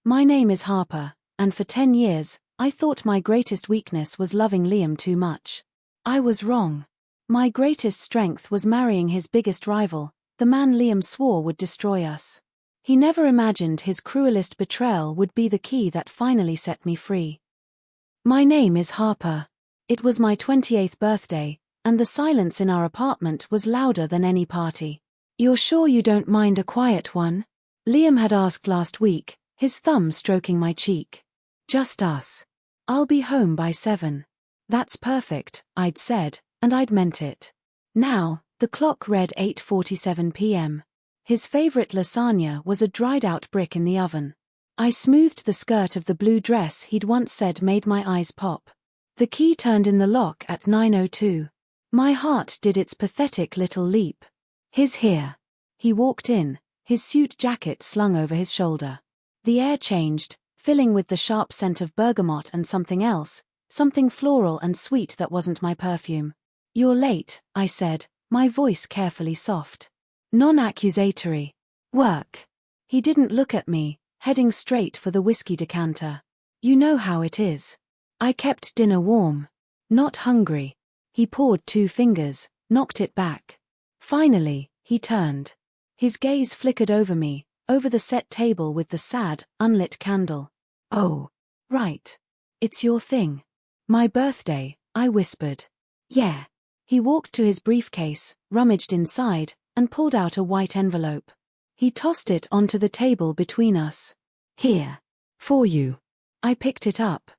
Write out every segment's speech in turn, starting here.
My name is Harper, and for 10 years, I thought my greatest weakness was loving Liam too much. I was wrong. My greatest strength was marrying his biggest rival, the man Liam swore would destroy us. He never imagined his cruelest betrayal would be the key that finally set me free. My name is Harper. It was my 28th birthday, and the silence in our apartment was louder than any party. You're sure you don't mind a quiet one? Liam had asked last week, his thumb stroking my cheek. Just us. I'll be home by 7. That's perfect, I'd said, and I'd meant it. Now, the clock read 8:47 p.m. His favorite lasagna was a dried-out brick in the oven. I smoothed the skirt of the blue dress he'd once said made my eyes pop. The key turned in the lock at 9:02. My heart did its pathetic little leap. He's here. He walked in, his suit jacket slung over his shoulder. The air changed, filling with the sharp scent of bergamot and something else, something floral and sweet that wasn't my perfume. You're late, I said, my voice carefully soft. Non-accusatory. Work. He didn't look at me, heading straight for the whiskey decanter. You know how it is. I kept dinner warm. Not hungry. He poured 2 fingers, knocked it back. Finally, he turned. His gaze flickered over me, over the set table with the sad, unlit candle. Oh. Right. It's your thing. My birthday, I whispered. Yeah. He walked to his briefcase, rummaged inside, and pulled out a white envelope. He tossed it onto the table between us. Here. For you. I picked it up.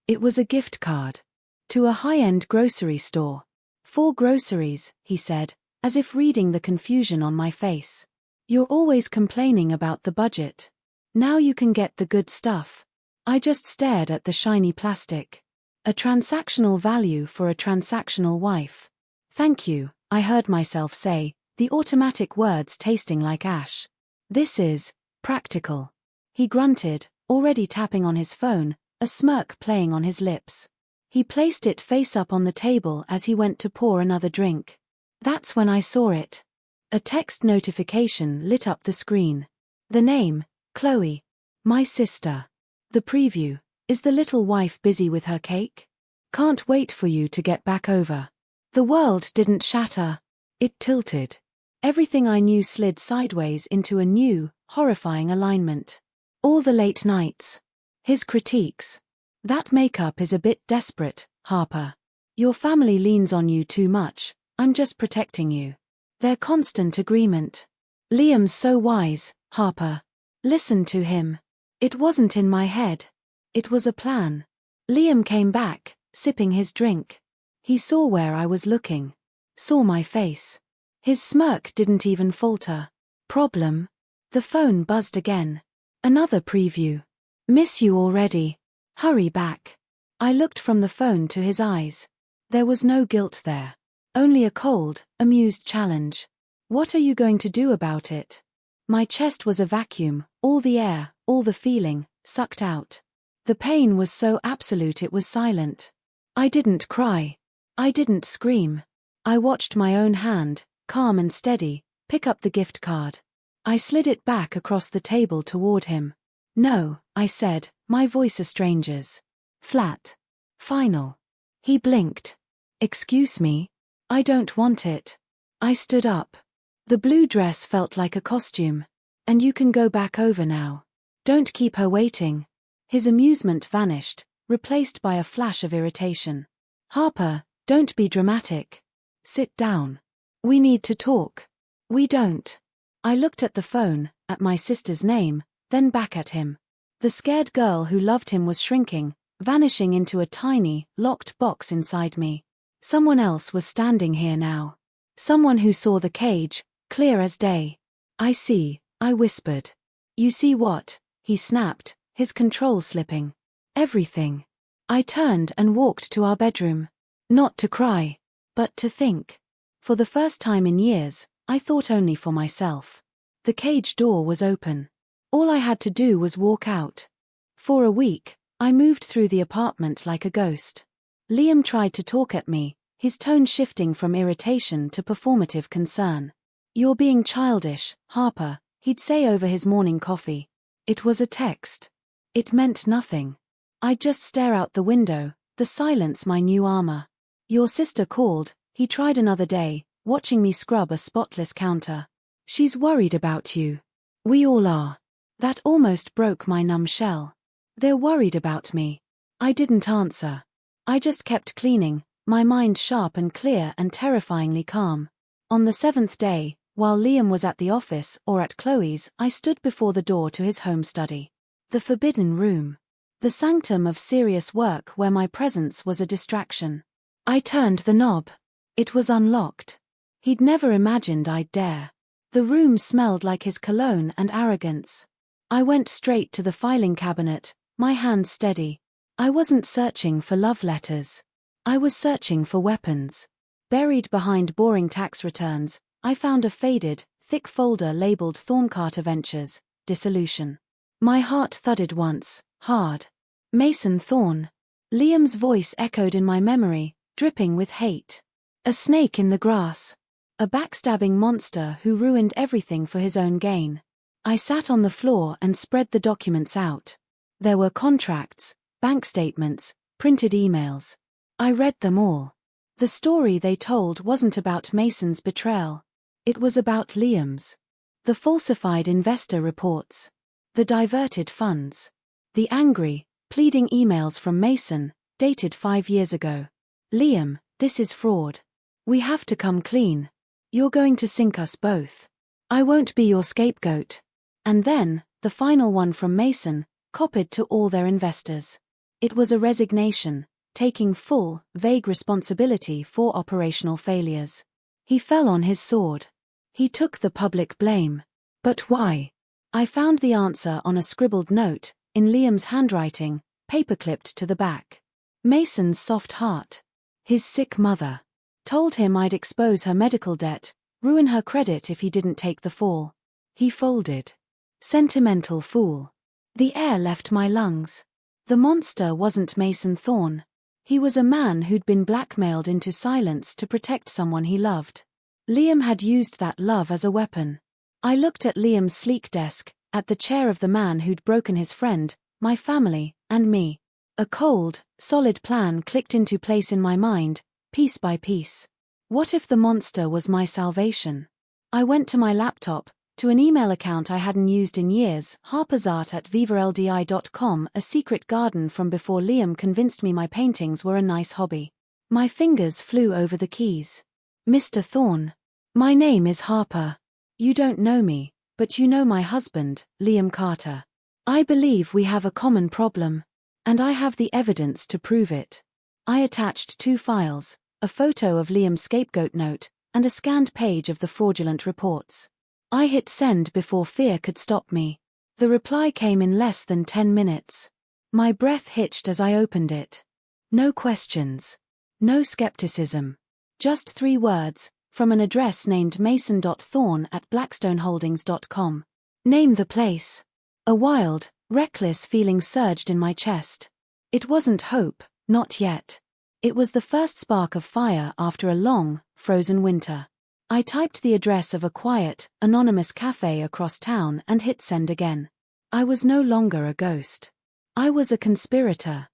It was a gift card. To a high-end grocery store. 4 groceries, he said, as if reading the confusion on my face. You're always complaining about the budget. Now you can get the good stuff. I just stared at the shiny plastic. A transactional value for a transactional wife. Thank you, I heard myself say, the automatic words tasting like ash. This is practical. He grunted, already tapping on his phone, a smirk playing on his lips. He placed it face up on the table as he went to pour another drink. That's when I saw it. A text notification lit up the screen. The name, Chloe. My sister. The preview, is the little wife busy with her cake? Can't wait for you to get back over. The world didn't shatter. It tilted. Everything I knew slid sideways into a new, horrifying alignment. All the late nights. His critiques. That makeup is a bit desperate, Harper. Your family leans on you too much, I'm just protecting you. Their constant agreement. Liam's so wise, Harper. Listen to him. It wasn't in my head. It was a plan. Liam came back, sipping his drink. He saw where I was looking. Saw my face. His smirk didn't even falter. Problem? The phone buzzed again. Another preview. Miss you already. Hurry back. I looked from the phone to his eyes. There was no guilt there. Only a cold, amused challenge. What are you going to do about it? My chest was a vacuum, all the air, all the feeling, sucked out. The pain was so absolute it was silent. I didn't cry. I didn't scream. I watched my own hand, calm and steady, pick up the gift card. I slid it back across the table toward him. No, I said, my voice a stranger's. Flat. Final. He blinked. Excuse me? I don't want it. I stood up. The blue dress felt like a costume. And you can go back over now. Don't keep her waiting. His amusement vanished, replaced by a flash of irritation. Harper, don't be dramatic. Sit down. We need to talk. We don't. I looked at the phone, at my sister's name, then back at him. The scared girl who loved him was shrinking, vanishing into a tiny, locked box inside me. Someone else was standing here now. Someone who saw the cage, clear as day. I see, I whispered. You see what? He snapped, his control slipping. Everything. I turned and walked to our bedroom. Not to cry, but to think. For the first time in years, I thought only for myself. The cage door was open. All I had to do was walk out. For a week, I moved through the apartment like a ghost. Liam tried to talk at me, his tone shifting from irritation to performative concern. You're being childish, Harper, he'd say over his morning coffee. It was a text. It meant nothing. I'd just stare out the window, the silence my new armor. Your sister called, he tried another day, watching me scrub a spotless counter. She's worried about you. We all are. That almost broke my numb shell. They're worried about me. I didn't answer. I just kept cleaning, my mind sharp and clear and terrifyingly calm. On the 7th day, while Liam was at the office or at Chloe's, I stood before the door to his home study. The forbidden room. The sanctum of serious work where my presence was a distraction. I turned the knob. It was unlocked. He'd never imagined I'd dare. The room smelled like his cologne and arrogance. I went straight to the filing cabinet, my hand steady. I wasn't searching for love letters. I was searching for weapons. Buried behind boring tax returns, I found a faded, thick folder labeled Thorncarter Ventures, Dissolution. My heart thudded once, hard. Mason Thorne. Liam's voice echoed in my memory, dripping with hate. A snake in the grass. A backstabbing monster who ruined everything for his own gain. I sat on the floor and spread the documents out. There were contracts, bank statements, printed emails. I read them all. The story they told wasn't about Mason's betrayal. It was about Liam's. The falsified investor reports. The diverted funds. The angry, pleading emails from Mason, dated 5 years ago. Liam, this is fraud. We have to come clean. You're going to sink us both. I won't be your scapegoat. And then, the final one from Mason, copied to all their investors. It was a resignation, taking full, vague responsibility for operational failures. He fell on his sword. He took the public blame. But why? I found the answer on a scribbled note, in Liam's handwriting, paperclipped to the back. Mason's soft heart. His sick mother. Told him I'd expose her medical debt, ruin her credit if he didn't take the fall. He folded. Sentimental fool. The air left my lungs. The monster wasn't Mason Thorne. He was a man who'd been blackmailed into silence to protect someone he loved. Liam had used that love as a weapon. I looked at Liam's sleek desk, at the chair of the man who'd broken his friend, my family, and me. A cold, solid plan clicked into place in my mind, piece by piece. What if the monster was my salvation? I went to my laptop, to an email account I hadn't used in years, harpersart@vivarldi.com, a secret garden from before Liam convinced me my paintings were a nice hobby. My fingers flew over the keys. Mr. Thorne. My name is Harper. You don't know me, but you know my husband, Liam Carter. I believe we have a common problem. And I have the evidence to prove it. I attached 2 files, a photo of Liam's scapegoat note, and a scanned page of the fraudulent reports. I hit send before fear could stop me. The reply came in less than 10 minutes. My breath hitched as I opened it. No questions. No skepticism. Just 3 words, from an address named mason.thorne@blackstoneholdings.com. Name the place. A wild, reckless feeling surged in my chest. It wasn't hope, not yet. It was the first spark of fire after a long, frozen winter. I typed the address of a quiet, anonymous cafe across town and hit send again. I was no longer a ghost. I was a conspirator.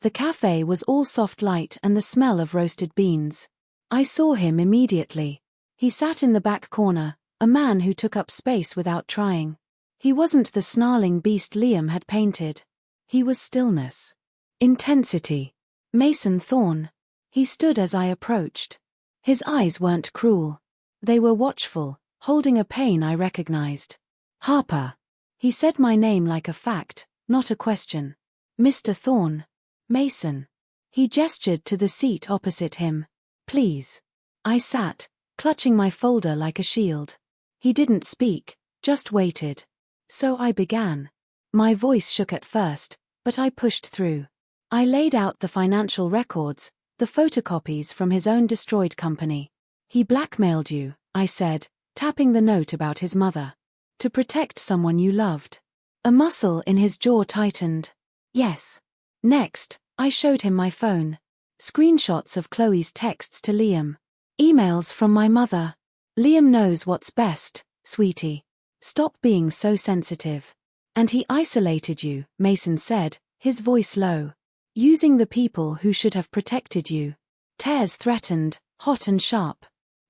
The cafe was all soft light and the smell of roasted beans. I saw him immediately. He sat in the back corner, a man who took up space without trying. He wasn't the snarling beast Liam had painted. He was stillness. Intensity. Mason Thorne. He stood as I approached. His eyes weren't cruel. They were watchful, holding a pain I recognized. Harper. He said my name like a fact, not a question. Mr. Thorne. Mason. He gestured to the seat opposite him. Please. I sat, clutching my folder like a shield. He didn't speak, just waited. So I began. My voice shook at first, but I pushed through. I laid out the financial records, the photocopies from his own destroyed company. He blackmailed you, I said, tapping the note about his mother. To protect someone you loved. A muscle in his jaw tightened. Yes. Next, I showed him my phone. Screenshots of Chloe's texts to Liam. Emails from my mother. Liam knows what's best, sweetie. Stop being so sensitive. And he isolated you, Mason said, his voice low. Using the people who should have protected you. Tears threatened, hot and sharp.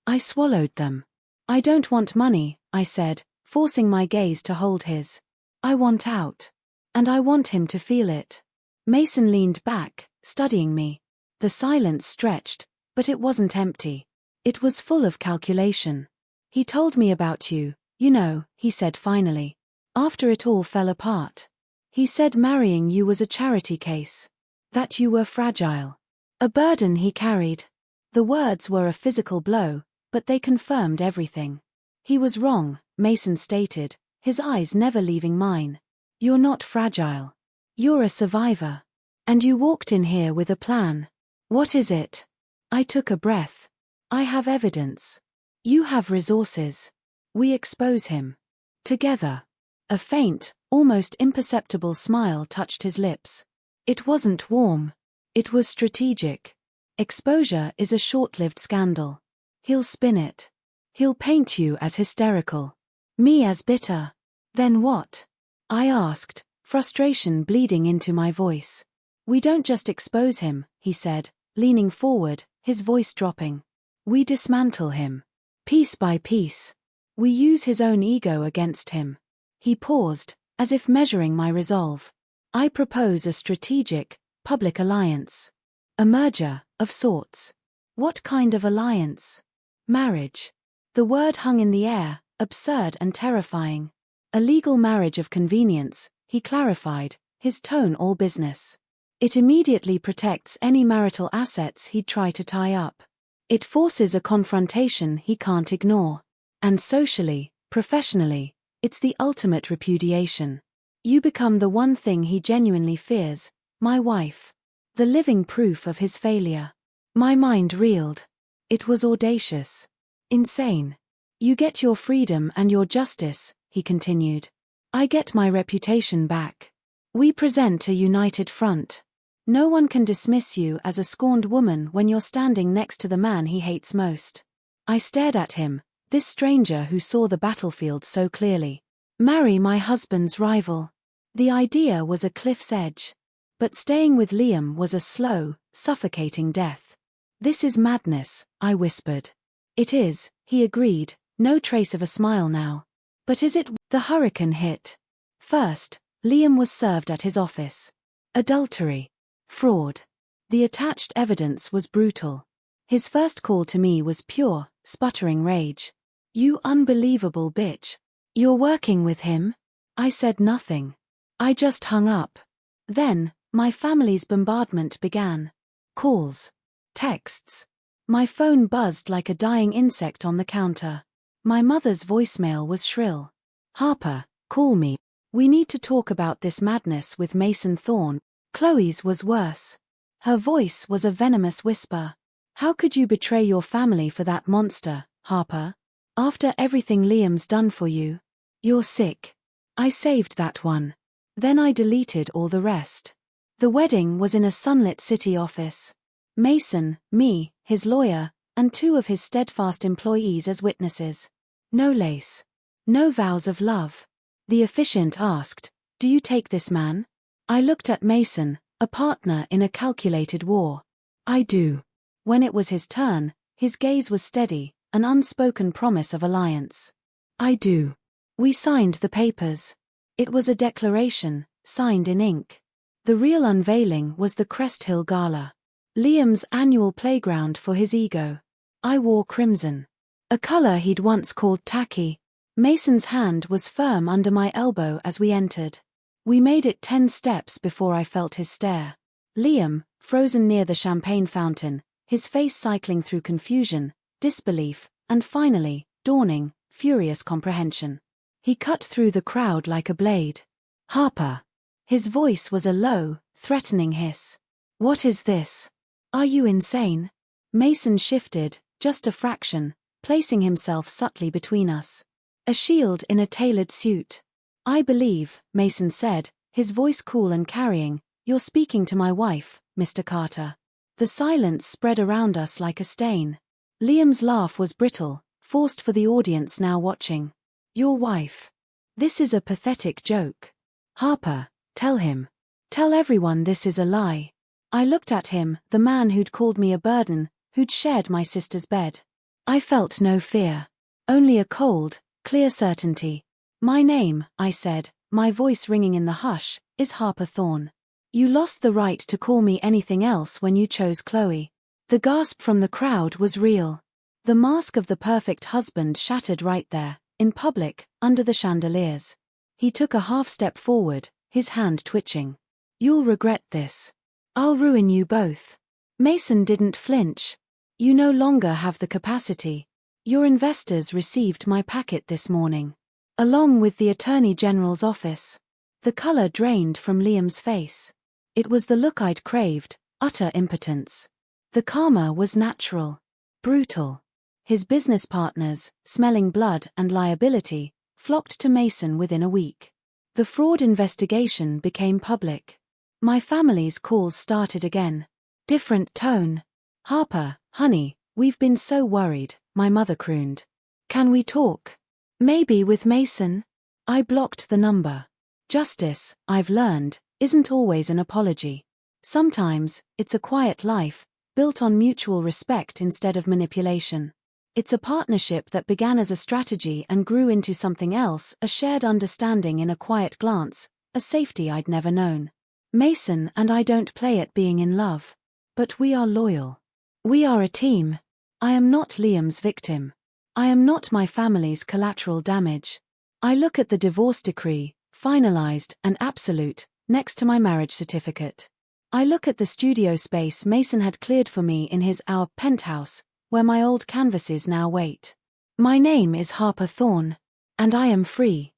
I swallowed them. I don't want money, I said, forcing my gaze to hold his. I want out. And I want him to feel it. Mason leaned back, studying me. The silence stretched, but it wasn't empty. It was full of calculation. He told me about you, you know, he said finally. After it all fell apart. He said marrying you was a charity case. That you were fragile. A burden he carried. The words were a physical blow, but they confirmed everything. He was wrong, Mason stated, his eyes never leaving mine. You're not fragile. You're a survivor. And you walked in here with a plan. What is it? I took a breath. I have evidence. You have resources. We expose him. Together. A faint, almost imperceptible smile touched his lips. It wasn't warm. It was strategic. Exposure is a short-lived scandal. He'll spin it. He'll paint you as hysterical. Me as bitter. Then what? I asked, frustration bleeding into my voice. We don't just expose him, he said, leaning forward, his voice dropping. We dismantle him. Piece by piece. We use his own ego against him. He paused, as if measuring my resolve. I propose a strategic, public alliance. A merger, of sorts. What kind of alliance? Marriage. The word hung in the air, absurd and terrifying. A legal marriage of convenience, he clarified, his tone all business. It immediately protects any marital assets he'd try to tie up. It forces a confrontation he can't ignore. And socially, professionally, it's the ultimate repudiation. You become the one thing he genuinely fears, my wife. The living proof of his failure. My mind reeled. It was audacious. Insane. You get your freedom and your justice, he continued. I get my reputation back. We present a united front. No one can dismiss you as a scorned woman when you're standing next to the man he hates most. I stared at him, this stranger who saw the battlefield so clearly. Marry my husband's rival. The idea was a cliff's edge. But staying with Liam was a slow, suffocating death. This is madness, I whispered. It is, he agreed, no trace of a smile now. But is it? The hurricane hit. First, Liam was served at his office. Adultery. Fraud. The attached evidence was brutal. His first call to me was pure, sputtering rage. You unbelievable bitch. You're working with him? I said nothing. I just hung up. Then, my family's bombardment began. Calls. Texts. My phone buzzed like a dying insect on the counter. My mother's voicemail was shrill. Harper, call me. We need to talk about this madness with Mason Thorne. Chloe's was worse. Her voice was a venomous whisper. How could you betray your family for that monster, Harper? After everything Liam's done for you. You're sick. I saved that one. Then I deleted all the rest. The wedding was in a sunlit city office. Mason, me, his lawyer, and 2 of his steadfast employees as witnesses. No lace. No vows of love. The officiant asked, "Do you take this man?" I looked at Mason, a partner in a calculated war. I do. When it was his turn, his gaze was steady, an unspoken promise of alliance. I do. We signed the papers. It was a declaration, signed in ink. The real unveiling was the Crest Hill Gala. Liam's annual playground for his ego. I wore crimson. A color he'd once called tacky. Mason's hand was firm under my elbow as we entered. We made it 10 steps before I felt his stare. Liam, frozen near the champagne fountain, his face cycling through confusion, disbelief, and finally, dawning, furious comprehension. He cut through the crowd like a blade. Harper. His voice was a low, threatening hiss. What is this? Are you insane? Mason shifted, just a fraction, placing himself subtly between us. A shield in a tailored suit. I believe, Mason said, his voice cool and carrying, you're speaking to my wife, Mr. Carter. The silence spread around us like a stain. Liam's laugh was brittle, forced for the audience now watching. Your wife. This is a pathetic joke. Harper, tell him. Tell everyone this is a lie. I looked at him, the man who'd called me a burden, who'd shared my sister's bed. I felt no fear. Only a cold, clear certainty. My name, I said, my voice ringing in the hush, is Harper Thorne. You lost the right to call me anything else when you chose Chloe. The gasp from the crowd was real. The mask of the perfect husband shattered right there, in public, under the chandeliers. He took a half step forward, his hand twitching. You'll regret this. I'll ruin you both. Mason didn't flinch. You no longer have the capacity. Your investors received my packet this morning. Along with the Attorney General's office. The color drained from Liam's face. It was the look I'd craved, utter impotence. The karma was natural. Brutal. His business partners, smelling blood and liability, flocked to Mason within a week. The fraud investigation became public. My family's calls started again. Different tone. Harper, honey, we've been so worried, my mother crooned. Can we talk? Maybe with Mason? I blocked the number. Justice, I've learned, isn't always an apology. Sometimes, it's a quiet life, built on mutual respect instead of manipulation. It's a partnership that began as a strategy and grew into something else, a shared understanding in a quiet glance, a safety I'd never known. Mason and I don't play at being in love. But we are loyal. We are a team. I am not Liam's victim. I am not my family's collateral damage. I look at the divorce decree, finalized and absolute, next to my marriage certificate. I look at the studio space Mason had cleared for me in our penthouse, where my old canvases now wait. My name is Harper Thorne. And I am free.